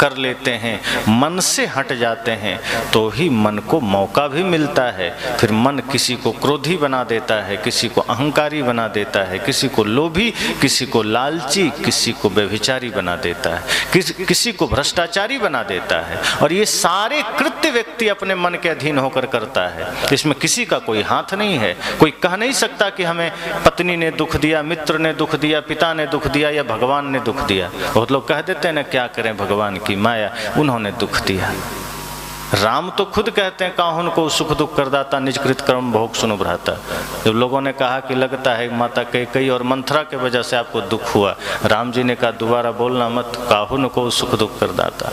कर लेते हैं, मन से हट जाते हैं, तो ही मन को मौका भी मिलता है। फिर मन किसी को क्रोधी बना देता है, किसी को अहंकारी बना देता है, किसी को लोभी, किसी को लालची, किसी को व्यभिचारी बना देता है, किसी को भ्रष्टाचारी बना देता है। और ये सारे कृत्य व्यक्ति अपने मन के अधीन होकर करता है, इसमें किसी का कोई हाथ नहीं है। कोई कह नहीं सकता कि हमें पत्नी ने दुख दिया, मित्र ने दुख दिया, पिता ने दुख दिया या भगवान ने दुख दिया। बहुत लोग कह देते हैं ना क्या करें भगवान की माया, उन्होंने दुख दिया। राम तो खुद कहते हैं काहुन को सुख दुख करदाता, निज कृत कर्म भोग सुनो भ्राता। जब लोगों ने कहा कि लगता है माता कैकेयी और मंथरा के वजह से आपको दुख हुआ, राम जी ने कहा दोबारा बोलना मत, काहुन को सुख दुख करदाता।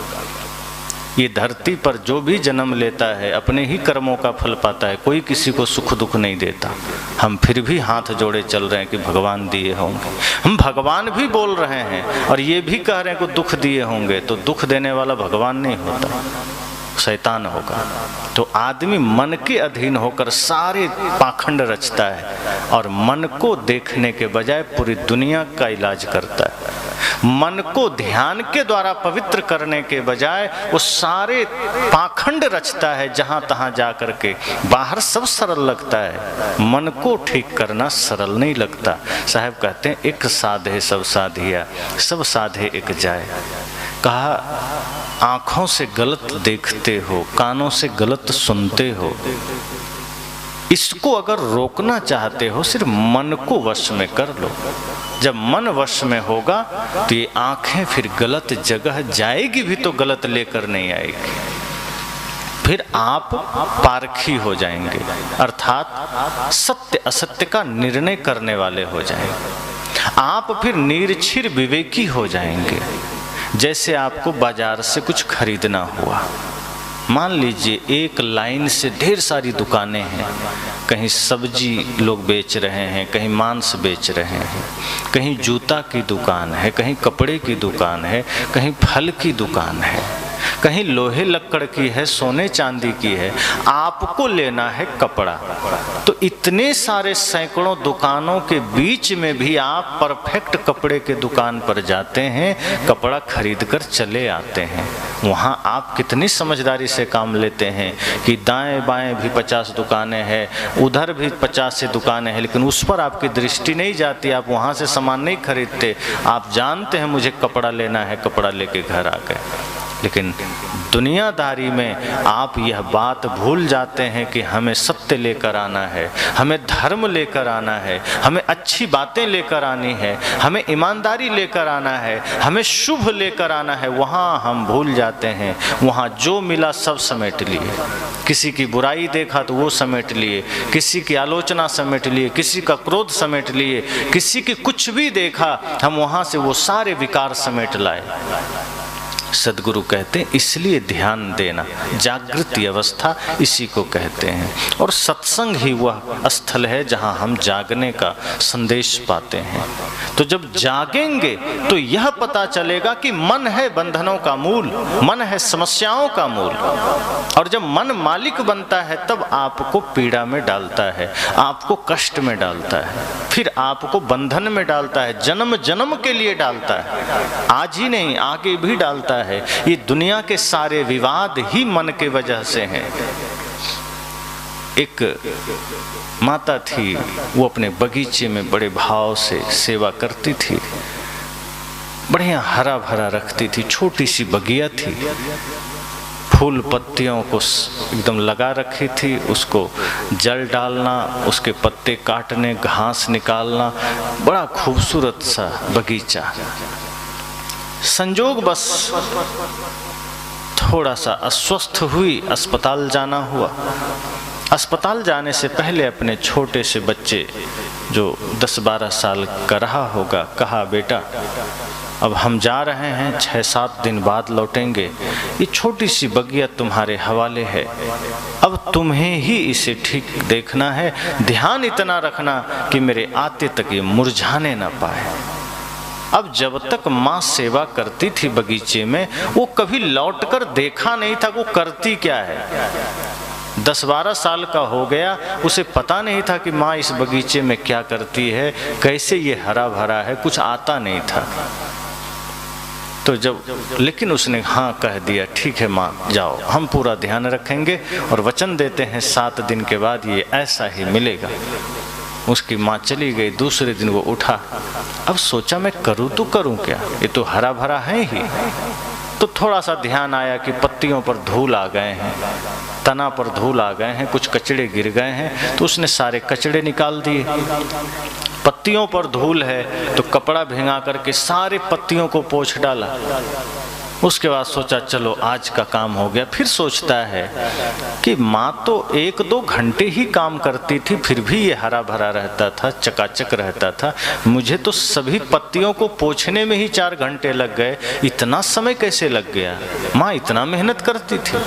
ये धरती पर जो भी जन्म लेता है अपने ही कर्मों का फल पाता है, कोई किसी को सुख दुख नहीं देता। हम फिर भी हाथ जोड़े चल रहे हैं कि भगवान दिए होंगे। हम भगवान भी बोल रहे हैं और ये भी कह रहे हैं कि दुख दिए होंगे, तो दुख देने वाला भगवान नहीं होता, शैतान होगा। तो आदमी मन के अधीन होकर सारे पाखंड रचता है और मन को देखने के बजाय पूरी दुनिया का इलाज करता है। मन को ध्यान के द्वारा पवित्र करने के बजाय वो सारे पाखंड रचता है जहां तहां जा करके। बाहर सब सरल लगता है, मन को ठीक करना सरल नहीं लगता। साहब कहते हैं एक साधे सब साधिया, सब साधे एक जाए। कहा आंखों से गलत देखते हो, कानों से गलत सुनते हो, इसको अगर रोकना चाहते हो सिर्फ मन को वश में कर लो। जब मन वश में होगा तो ये आंखें फिर गलत जगह जाएगी भी तो गलत लेकर नहीं आएगी। फिर आप पारखी हो जाएंगे, अर्थात सत्य असत्य का निर्णय करने वाले हो जाएंगे। आप फिर निरक्षीर विवेकी हो जाएंगे। जैसे आपको बाजार से कुछ खरीदना हुआ, मान लीजिए एक लाइन से ढेर सारी दुकानें हैं, कहीं सब्जी लोग बेच रहे हैं, कहीं मांस बेच रहे हैं, कहीं जूता की दुकान है, कहीं कपड़े की दुकान है, कहीं फल की दुकान है, कहीं लोहे लक्कड़ की है, सोने चांदी की है। आपको लेना है कपड़ा, तो इतने सारे सैकड़ों दुकानों के बीच में भी आप परफेक्ट कपड़े के दुकान पर जाते हैं, कपड़ा खरीद कर चले आते हैं। वहाँ आप कितनी समझदारी से काम लेते हैं कि दाएं बाएं भी 50 दुकानें हैं, उधर भी 50 से दुकानें हैं, लेकिन उस पर आपकी दृष्टि नहीं जाती, आप वहाँ से सामान नहीं खरीदते। आप जानते हैं मुझे कपड़ा लेना है, कपड़ा लेके घर आ गए। लेकिन दुनियादारी में आप यह बात भूल जाते हैं कि हमें सत्य लेकर आना है, हमें धर्म लेकर आना है, हमें अच्छी बातें लेकर आनी है, हमें ईमानदारी लेकर आना है, हमें शुभ लेकर आना है। वहाँ हम भूल जाते हैं, वहाँ जो मिला सब समेट लिए। किसी की बुराई देखा तो वो समेट लिए, किसी की आलोचना समेट लिए, किसी का क्रोध समेट लिए, किसी की कुछ भी देखा हम वहाँ से वो सारे विकार समेट लाए। सदगुरु कहते हैं इसलिए ध्यान देना, जागृति अवस्था इसी को कहते हैं। और सत्संग ही वह स्थल है जहां हम जागने का संदेश पाते हैं। तो जब जागेंगे तो यह पता चलेगा कि मन है बंधनों का मूल, मन है समस्याओं का मूल। और जब मन मालिक बनता है तब आपको पीड़ा में डालता है, आपको कष्ट में डालता है, फिर आपको बंधन में डालता है, जन्म जन्म के लिए डालता है। आज ही नहीं आगे भी डालता है। ये दुनिया के सारे विवाद ही मन के वजह से हैं। एक माता थी, वो अपने बगीचे में बड़े भाव से सेवा करती थी, बढ़िया हरा भरा रखती थी, छोटी सी बगिया थी, फूल पत्तियों को एकदम लगा रखी थी, उसको जल डालना, उसके पत्ते काटने, घास निकालना, बड़ा खूबसूरत सा बगीचा। संजोग बस थोड़ा सा अस्वस्थ हुई, अस्पताल जाना हुआ। अस्पताल जाने से पहले अपने छोटे से बच्चे जो 10-12 साल का रहा होगा, कहा बेटा अब हम जा रहे हैं, 6-7 दिन बाद लौटेंगे, ये छोटी सी बगिया तुम्हारे हवाले है, अब तुम्हें ही इसे ठीक देखना है, ध्यान इतना रखना कि मेरे आते तक ये मुरझाने ना पाए। अब जब तक माँ सेवा करती थी बगीचे में, वो कभी लौटकर देखा नहीं था वो करती क्या है। 10-12 साल का हो गया, उसे पता नहीं था कि माँ इस बगीचे में क्या करती है, कैसे ये हरा भरा है, कुछ आता नहीं था। तो जब लेकिन उसने हाँ कह दिया, ठीक है माँ जाओ, हम पूरा ध्यान रखेंगे और वचन देते हैं 7 दिन के बाद ये ऐसा ही मिलेगा। उसकी माँ चली गई, दूसरे दिन वो उठा। अब सोचा मैं करूँ तो करूँ क्या, ये तो हरा भरा है ही। तो थोड़ा सा ध्यान आया कि पत्तियों पर धूल आ गए हैं, तना पर धूल आ गए हैं, कुछ कचड़े गिर गए हैं, तो उसने सारे कचड़े निकाल दिए। पत्तियों पर धूल है तो कपड़ा भिंगा करके सारे पत्तियों को पोंछ डाला। उसके बाद सोचा चलो आज का काम हो गया। फिर सोचता है कि माँ तो 1-2 घंटे ही काम करती थी, फिर भी ये हरा भरा रहता था, चकाचक रहता था। मुझे तो सभी पत्तियों को पोंछने में ही 4 घंटे लग गए, इतना समय कैसे लग गया? माँ इतना मेहनत करती थी।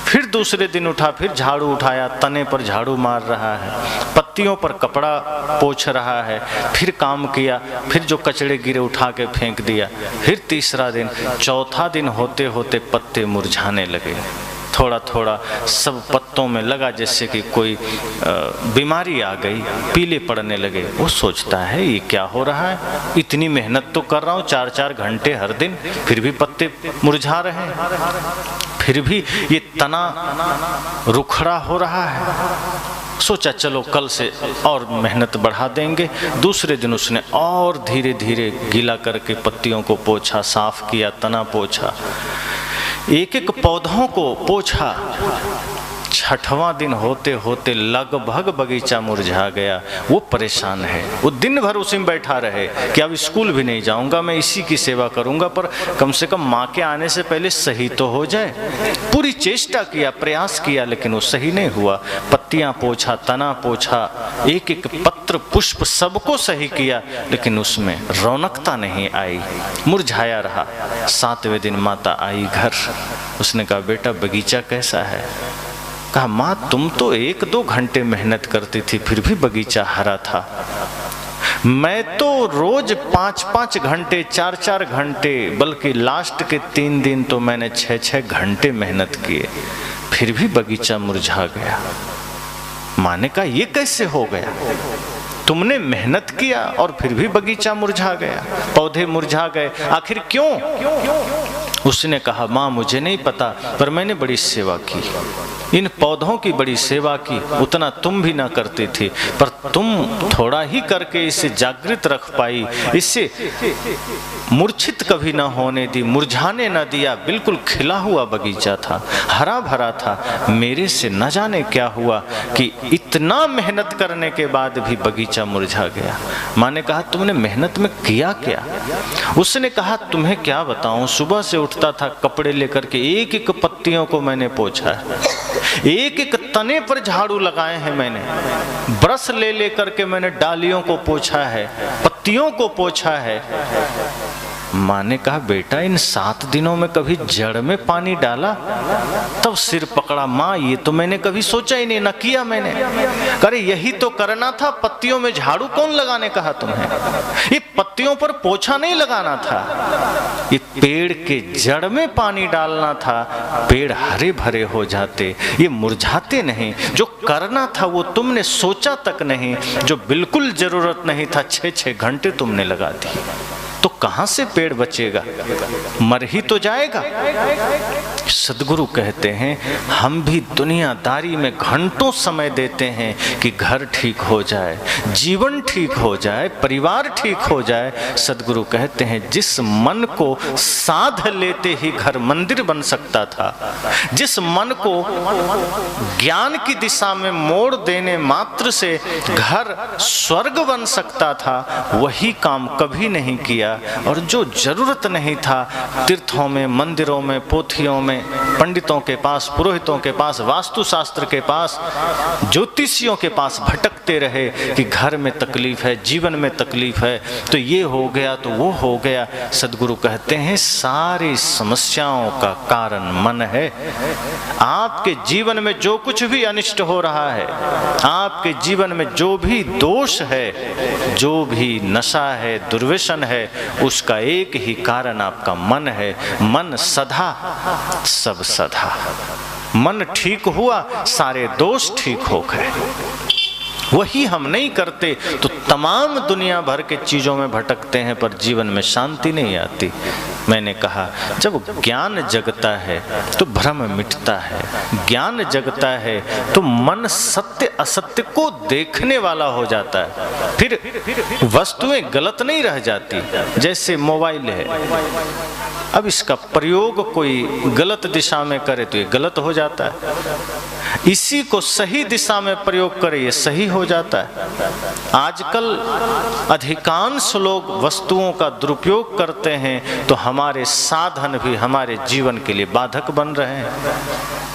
फिर दूसरे दिन उठा, फिर झाड़ू उठाया, तने पर झाड़ू मार रहा है, पत्तियों पर कपड़ा पोंछ रहा है, फिर काम किया, फिर जो कचड़े गिरे उठा के फेंक दिया। फिर तीसरा दिन, चौथा दिन होते होते पत्ते मुरझाने लगे। थोड़ा थोड़ा सब पत्तों में लगा जैसे कि कोई बीमारी आ गई, पीले पड़ने लगे। वो सोचता है ये क्या हो रहा है, इतनी मेहनत तो कर रहा हूँ 4-4 घंटे हर दिन, फिर भी पत्ते मुरझा रहे हैं, फिर भी ये तना रुखड़ा हो रहा है। सोचा चलो कल से और मेहनत बढ़ा देंगे। दूसरे दिन उसने और धीरे धीरे गीला करके पत्तियों को पोंछा, साफ किया, तना पोंछा, एक एक पौधों को पोंछा। 6वां दिन होते होते लगभग बगीचा मुरझा गया। वो परेशान है, वो दिन भर उसी में बैठा रहे कि अब स्कूल भी नहीं जाऊंगा, मैं इसी की सेवा करूंगा, पर कम से कम माँ के आने से पहले सही तो हो जाए। पूरी चेष्टा किया, प्रयास किया, लेकिन वो सही नहीं हुआ। पत्तियां पोंछा, तना पोंछा, एक एक पत्र पुष्प सबको सही किया, लेकिन उसमें रौनकता नहीं आई, मुरझाया रहा। 7वें दिन माता आई घर। उसने कहा बेटा बगीचा कैसा है? कहा माँ तुम तो 1-2 घंटे मेहनत करती थी, फिर भी बगीचा हरा था। मैं तो रोज 5-5 घंटे, 4-4 घंटे, बल्कि लास्ट के 3 दिन तो मैंने 6-6 घंटे मेहनत किए, फिर भी बगीचा मुरझा गया। माँ ने कहा ये कैसे हो गया? तुमने मेहनत किया और फिर भी बगीचा मुरझा गया, पौधे मुरझा गए, आखिर क्यों? उसने कहा माँ मुझे नहीं पता, पर मैंने बड़ी सेवा की, इन पौधों की बड़ी सेवा की, उतना तुम भी ना करती थी, पर तुम थोड़ा ही करके इसे जागृत रख पाई, इससे मूर्छित कभी ना होने दी, मुरझाने न दिया। बिल्कुल खिला हुआ बगीचा था, हरा भरा था। मेरे से न जाने क्या हुआ कि इतना मेहनत करने के बाद भी बगीचा मुरझा गया। माँ ने कहा तुमने मेहनत में किया क्या? उसने कहा तुम्हें क्या बताऊं, सुबह से उठता था, कपड़े लेकर के एक एक पत्तियों को मैंने पोंछा है, एक एक तने पर झाड़ू लगाए हैं मैंने, ब्रश ले लेकर के मैंने डालियों को पोंछा है, पत्तियों को पोंछा है। माँ ने कहा बेटा इन 7 दिनों में कभी जड़ में पानी डाला? तब सिर पकड़ा, माँ ये तो मैंने कभी सोचा ही नहीं, न किया मैंने। अरे यही तो करना था, पत्तियों में झाड़ू कौन लगाने कहा तुम्हें? ये पत्तियों पर पोछा नहीं लगाना था, ये पेड़ के जड़ में पानी डालना था, पेड़ हरे भरे हो जाते, ये मुरझाते नहीं। जो करना था वो तुमने सोचा तक नहीं, जो बिल्कुल जरूरत नहीं था 6-6 घंटे तुमने लगा दी, तो कहां से पेड़ बचेगा, मर ही तो जाएगा। सदगुरु कहते हैं हम भी दुनियादारी में घंटों समय देते हैं कि घर ठीक हो जाए, जीवन ठीक हो जाए, परिवार ठीक हो जाए। सदगुरु कहते हैं जिस मन को साध लेते ही घर मंदिर बन सकता था, जिस मन को ज्ञान की दिशा में मोड़ देने मात्र से घर स्वर्ग बन सकता था, वही काम कभी नहीं किया। और जो जरूरत नहीं था तीर्थों में, मंदिरों में, पोथियों में, पंडितों के पास, पुरोहितों के पास, वास्तुशास्त्र के पास, ज्योतिषियों के पास भटकते रहे कि घर में तकलीफ है, जीवन में तकलीफ है, तो ये हो गया तो वो हो गया। सदगुरु कहते हैं सारी समस्याओं का कारण मन है। आपके जीवन में जो कुछ भी अनिष्ट हो रहा है, आपके जीवन में जो भी दोष है, जो भी नशा है, दुर्व्यसन है, उसका एक ही कारण आपका मन है। मन सधा सब सधा, मन ठीक हुआ सारे दोष ठीक हो गए। वही हम नहीं करते तो तमाम दुनिया भर के चीजों में भटकते हैं, पर जीवन में शांति नहीं आती। मैंने कहा जब ज्ञान जगता है तो भ्रम मिटता है, ज्ञान जगता है तो मन सत्य असत्य को देखने वाला हो जाता है, फिर वस्तुएं गलत नहीं रह जाती। जैसे मोबाइल है, अब इसका प्रयोग कोई गलत दिशा में करे तो ये गलत हो जाता है। इसी को सही दिशा में प्रयोग करें, ये सही हो जाता है। आजकल अधिकांश लोग वस्तुओं का दुरुपयोग करते हैं तो हमारे साधन भी हमारे जीवन के लिए बाधक बन रहे हैं,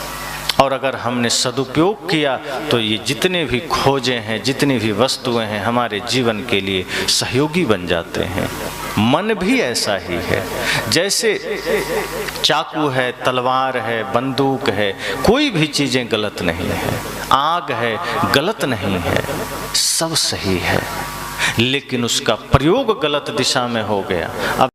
और अगर हमने सदुपयोग किया तो ये जितने भी खोजें हैं, जितनी भी वस्तुएं हैं, हमारे जीवन के लिए सहयोगी बन जाते हैं। मन भी ऐसा ही है, जैसे चाकू है, तलवार है, बंदूक है, कोई भी चीजें गलत नहीं है, आग है गलत नहीं है, सब सही है, लेकिन उसका प्रयोग गलत दिशा में हो गया। अब